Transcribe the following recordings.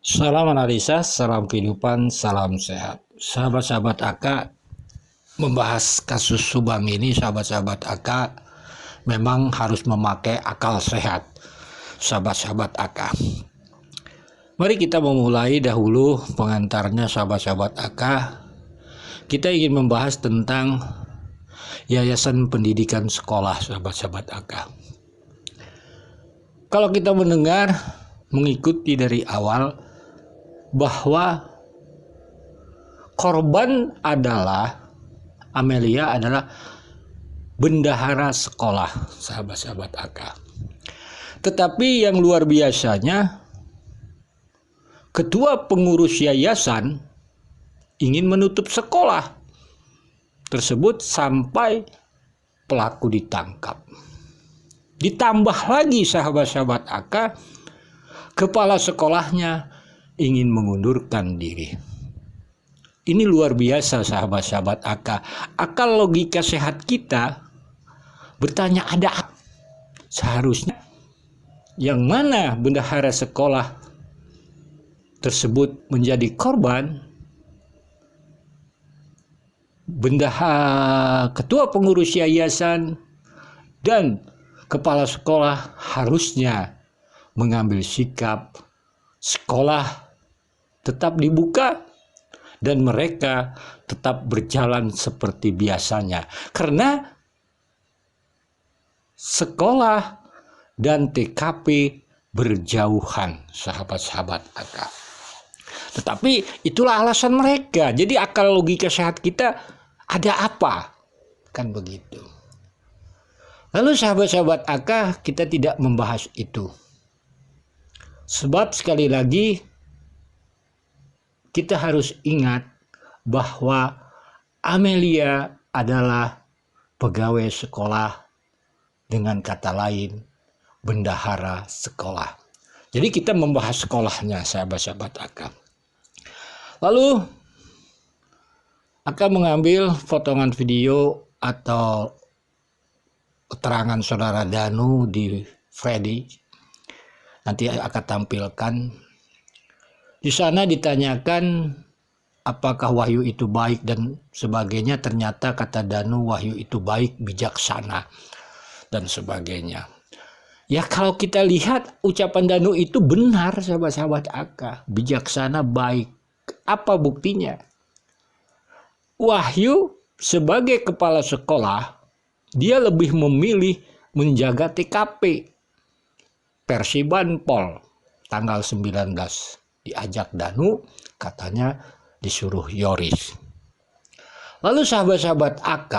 Salam analisa, salam kehidupan, salam sehat. Sahabat-sahabat AK membahas kasus Subang ini, sahabat-sahabat AK memang harus memakai akal sehat. Sahabat-sahabat AK, mari kita memulai dahulu pengantarnya sahabat-sahabat AK. Kita ingin membahas tentang Yayasan Pendidikan Sekolah, sahabat-sahabat AK. Kalau kita mendengar, mengikuti dari awal bahwa korban adalah Amelia adalah bendahara sekolah, sahabat-sahabat AK. Tetapi yang luar biasanya, ketua pengurus yayasan ingin menutup sekolah tersebut sampai pelaku ditangkap. Ditambah lagi sahabat-sahabat AK, kepala sekolahnya ingin mengundurkan diri. Ini luar biasa sahabat-sahabat AK. Akal logika sehat kita bertanya, ada seharusnya yang mana bendahara sekolah tersebut menjadi korban, ketua pengurus yayasan dan kepala sekolah harusnya mengambil sikap sekolah tetap dibuka dan mereka tetap berjalan seperti biasanya, karena sekolah dan TKP berjauhan, sahabat-sahabat AK. Tetapi itulah alasan mereka. Jadi akal logika sehat kita, ada apa? Kan begitu. Lalu sahabat-sahabat AK, kita tidak membahas itu. Sebab sekali lagi kita harus ingat bahwa Amelia adalah pegawai sekolah, dengan kata lain bendahara sekolah. Jadi kita membahas sekolahnya, sahabat-sahabat AK. Lalu AK mengambil potongan video atau keterangan saudara Danu di Freddy. Nanti akan tampilkan. Di sana ditanyakan apakah Wahyu itu baik dan sebagainya. Ternyata kata Danu, Wahyu itu baik, bijaksana dan sebagainya. Ya kalau kita lihat ucapan Danu itu benar, sahabat-sahabat AK. Bijaksana, baik. Apa buktinya? Wahyu sebagai kepala sekolah, dia lebih memilih menjaga TKP. Persibanpol tanggal 19 diajak Danu, katanya disuruh Yoris. Lalu sahabat-sahabat AK,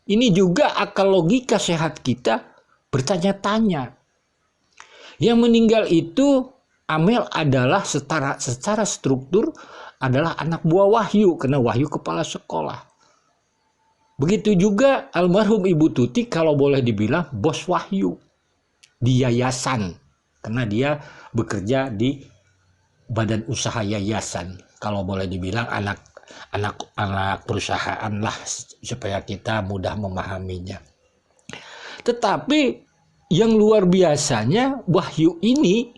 ini juga akal logika sehat kita bertanya-tanya. Yang meninggal itu Amel adalah secara struktur adalah anak buah Wahyu, karena Wahyu kepala sekolah. Begitu juga almarhum Ibu Tuti, kalau boleh dibilang bos Wahyu di yayasan, karena dia bekerja di badan usaha yayasan, kalau boleh dibilang anak perusahaan lah, supaya kita mudah memahaminya. Tetapi yang luar biasanya, Wahyu ini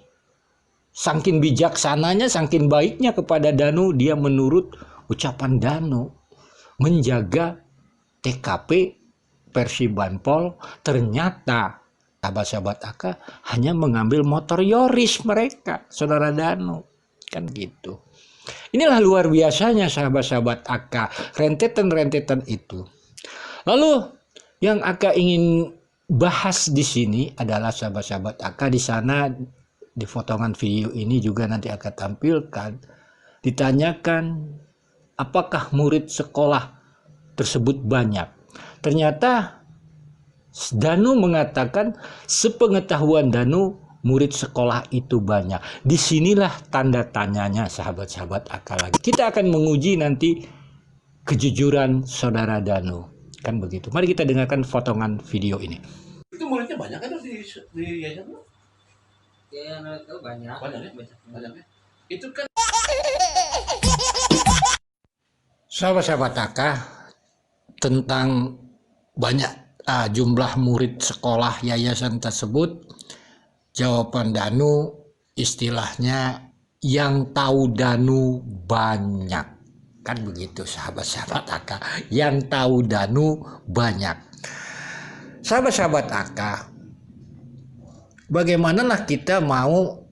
saking bijaksananya, saking baiknya kepada Danu, dia menurut ucapan Danu menjaga TKP Persibanpol. Ternyata sahabat-sahabat AK hanya mengambil motor Yoris mereka, saudara Danu, kan gitu. Inilah luar biasanya sahabat-sahabat AK, rentetan-rentetan itu. Lalu yang AK ingin bahas di sini adalah sahabat-sahabat AK, di sana di potongan video ini juga nanti akan tampilkan, ditanyakan apakah murid sekolah tersebut banyak. Ternyata Danu mengatakan sepengetahuan Danu murid sekolah itu banyak. Disinilah tanda tanyanya sahabat-sahabat AK lagi. Kita akan menguji nanti kejujuran saudara Danu, kan begitu. Mari kita dengarkan potongan video ini. Itu muridnya banyak kan di yayasan lu? Ya, itu banyak. Banyak ya. Itu kan Sahabat-sahabat AK, tentang banyak jumlah murid sekolah yayasan tersebut, jawaban Danu istilahnya yang tahu Danu banyak. Kan begitu sahabat-sahabat AK. Yang tahu Danu banyak. Sahabat-sahabat AK, bagaimanalah kita mau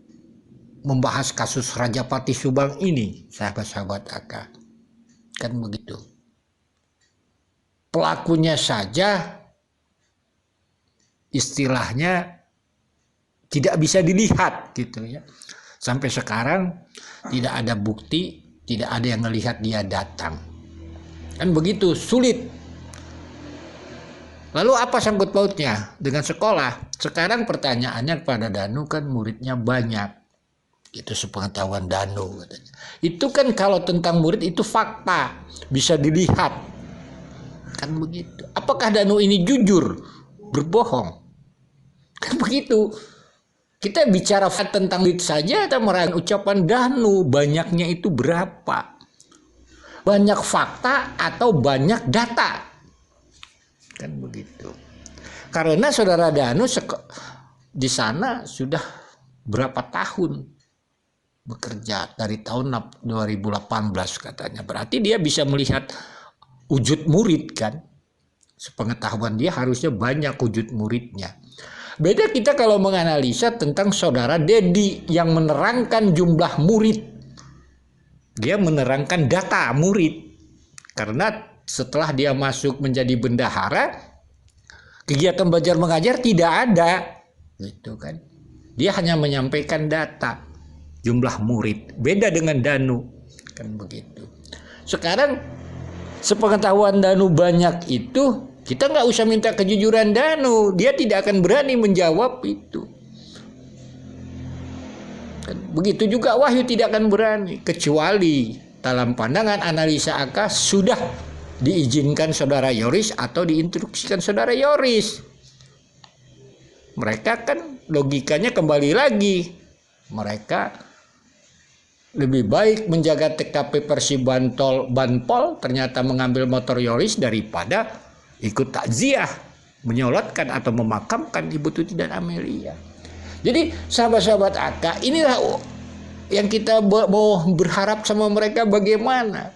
membahas kasus Rajapati Subang ini, sahabat-sahabat AK? Kan begitu. Pelakunya saja istilahnya tidak bisa dilihat gitu ya. Sampai sekarang tidak ada bukti, tidak ada yang melihat dia datang. Kan begitu, sulit. Lalu apa sangkut pautnya dengan sekolah? Sekarang pertanyaannya kepada Danu kan muridnya banyak. Itu sepengetahuan Danu katanya. Itu kan kalau tentang murid itu fakta, bisa dilihat. Kan begitu. Apakah Danu ini jujur, berbohong? Kan begitu. Kita bicara tentang murid saja, kita meragukan ucapan Danu, banyaknya itu berapa? Banyak fakta atau banyak data? Kan begitu. Karena saudara Danu di sana sudah berapa tahun bekerja, dari tahun 2018 katanya. Berarti dia bisa melihat wujud murid kan. Sepengetahuan dia harusnya banyak wujud muridnya. Beda kita kalau menganalisa tentang saudara Dedi yang menerangkan jumlah murid. Dia menerangkan data murid. Karena setelah dia masuk menjadi bendahara, kegiatan belajar mengajar tidak ada. Gitu kan. Dia hanya menyampaikan data jumlah murid. Beda dengan Danu. Kan begitu. Sekarang sepengetahuan Danu banyak itu, kita nggak usah minta kejujuran Danu, dia tidak akan berani menjawab itu. Begitu juga Wahyu tidak akan berani, kecuali dalam pandangan analisa AK sudah diizinkan saudara Yoris atau diinstruksikan saudara Yoris. Mereka kan logikanya kembali lagi, mereka lebih baik menjaga TKP Persib Banpol, ternyata mengambil motor Yoris daripada ikut takziah, menyolatkan atau memakamkan Ibu Tuti dan Amelia. Jadi sahabat-sahabat AK, inilah yang kita mau berharap sama mereka bagaimana.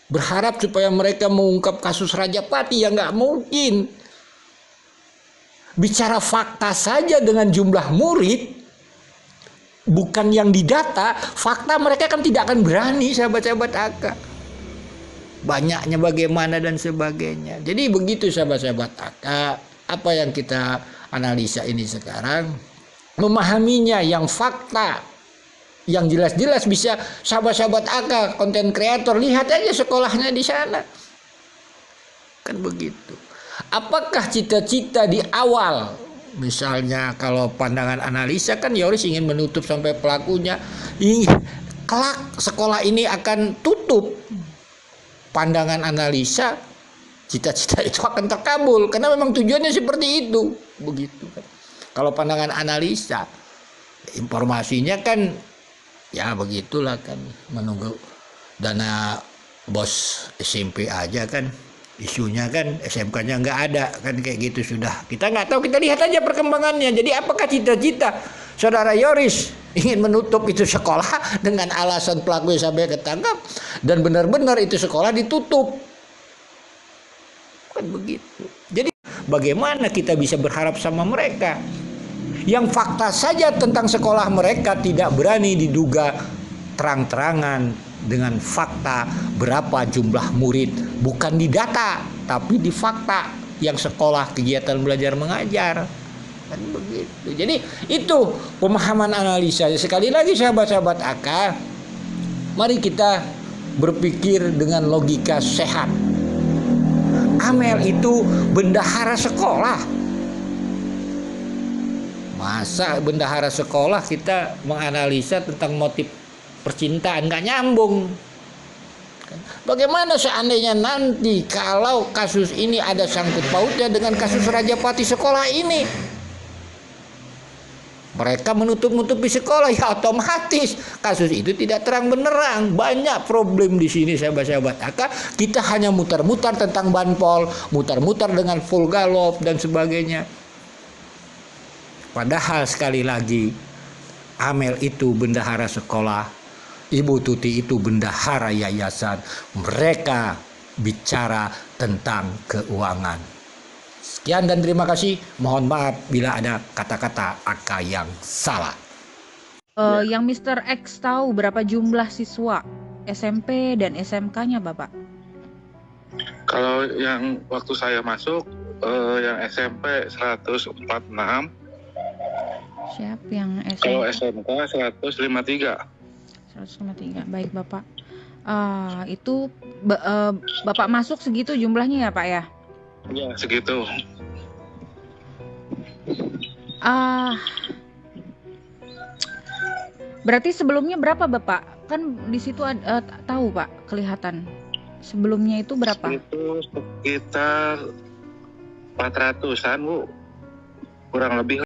Berharap supaya mereka mengungkap kasus Rajapati, yang nggak mungkin. Bicara fakta saja dengan jumlah murid, bukan yang didata, fakta mereka kan tidak akan berani sahabat-sahabat AK. Banyaknya bagaimana dan sebagainya. Jadi begitu sahabat-sahabat AK, apa yang kita analisa ini sekarang, memahaminya yang fakta, yang jelas-jelas bisa sahabat-sahabat AK, konten kreator, lihat aja sekolahnya di sana. Kan begitu. Apakah cita-cita di awal, misalnya kalau pandangan analisa kan Yoris ingin menutup sampai pelakunya, kelak sekolah ini akan tutup. Pandangan analisa, cita-cita itu akan terkabul karena memang tujuannya seperti itu, begitu kan. Kalau pandangan analisa, informasinya kan ya begitulah kan, menunggu dana bos SMP aja kan, isunya kan SMK-nya nggak ada kan, kayak gitu sudah. Kita nggak tahu, kita lihat aja perkembangannya. Jadi apakah cita-cita saudara Yoris ingin menutup itu sekolah dengan alasan pelaku sampai ketangkap dan benar-benar itu sekolah ditutup? Kan begitu. Jadi bagaimana kita bisa berharap sama mereka yang fakta saja tentang sekolah mereka tidak berani diduga terang-terangan dengan fakta berapa jumlah murid, bukan di data tapi di fakta yang sekolah kegiatan belajar mengajar. Kan begitu. Jadi itu pemahaman analisa. Sekali lagi sahabat-sahabat AK, mari kita berpikir dengan logika sehat. Amel itu bendahara sekolah. Masa bendahara sekolah kita menganalisa tentang motif percintaan, nggak nyambung. Bagaimana seandainya nanti kalau kasus ini ada sangkut pautnya dengan kasus Rajapati sekolah ini? Mereka menutup-nutupi sekolah, ya otomatis kasus itu tidak terang benderang. Banyak problem di sini sahabat-sahabat AK. Kita hanya mutar-mutar tentang Banpol, mutar-mutar dengan full galop dan sebagainya. Padahal sekali lagi Amel itu bendahara sekolah, Ibu Tuti itu bendahara yayasan. Mereka bicara tentang keuangan. Sekian dan terima kasih. Mohon maaf bila ada kata-kata Aka yang salah. Yang Mr. X tahu berapa jumlah siswa SMP dan SMK-nya, Bapak? Kalau yang waktu saya masuk, yang SMP 146, Siap yang kalau SMP? SMK 153. 153. Baik, Bapak. Itu Bapak masuk segitu jumlahnya ya, Pak ya? Ya, segitu. Berarti sebelumnya berapa, Bapak? Kan di situ tahu, Pak, kelihatan. Sebelumnya itu berapa? Itu sekitar 400-an, Bu. Kurang lebih